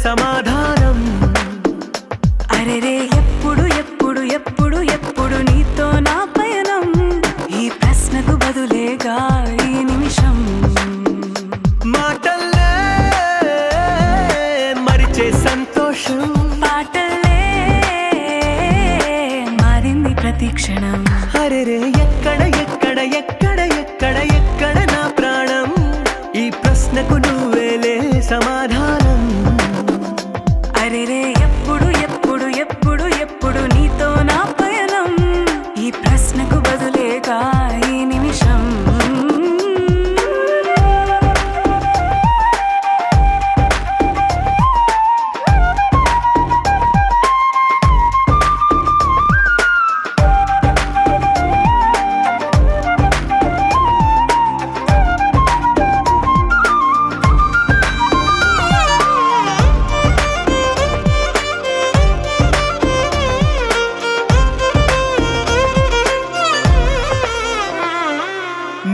సమాధానం అరెరే ఎప్పుడు ఎప్పుడు ఎప్పుడు ఎప్పుడు నీతో నా పయనం ఈ ప్రశ్నకు బదులేగా ఈ నిమిషం మాటల్లే మరిచే సంతోషం పాటల్లే మారింది ప్రతి క్షణం అరెరే ఎక్కడ ఎక్కడ ఎక్కడ ఎక్కడ ఎక్కడ నా ప్రాణం ఈ ప్రశ్నకు నువ్వేలే సమాధానం అరెరే ఎప్పుడు ఎప్పుడు ఎప్పుడు ఎప్పుడు నీతో నా పయనం ఈ ప్రశ్నకు బదులేగా ఈ నిమిషం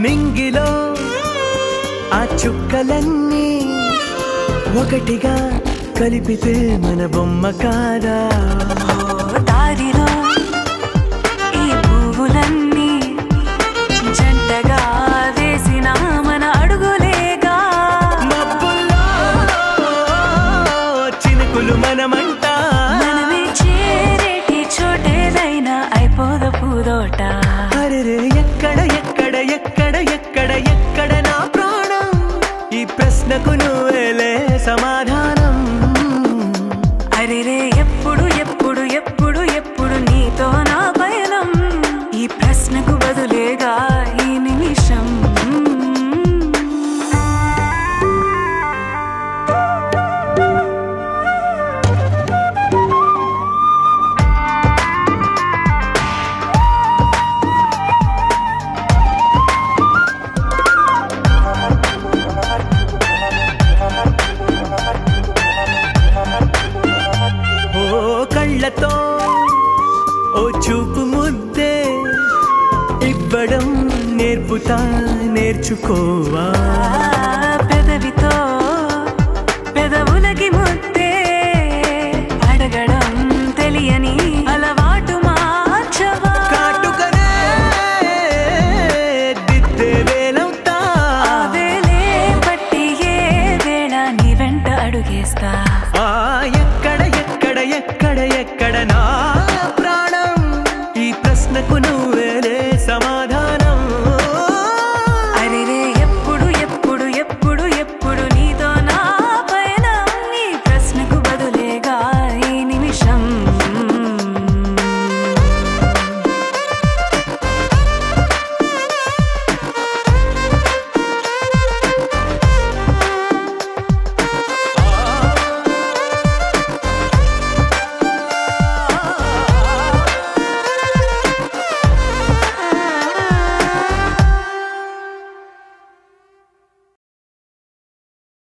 మింగిలో ఆ చుక్కలన్నీ ఒకటిగా కలిపితే మన బొమ్మ కాదా దారిలో ఈ పువ్వులన్నీ జంటగా వేసిన మన అడుగులేగా మబ్బుల్లో చినుకులు మనమంట మనమే చేరేటి చోటేదైనా అయిపోద పూదోట అరెరే ఎక్కడ ఎక్కడ ఎక్కడ ఎక్కడ ఎక్కడ నా ప్రాణం ఈ ప్రశ్నకు నువ్వేలే సమాధానం అరెరే ఎప్పుడు ఎప్పుడు ఎప్పుడు ఎప్పుడు నీతో నా పయనం ఈ ప్రశ్నకు బదులేగా ఈ నిమిషం కళ్ళతో ఓ చూపు ముద్దే ఇవ్వడం నేర్పుతా నేర్చుకోవా పెదవితో పెదవులకి ముద్దే అడగడం తెలియని అలవాటు మార్చవా కాటుకనే దిద్దే వేలవుతా వేలే పట్టి ఏ వేళ నీ వెంట అడుగేస్తా ఎక్కడ ఎక్కడ ఎక్కడ ఎక్కడ నా ప్రాణం ఈ ప్రశ్నకు నువ్వు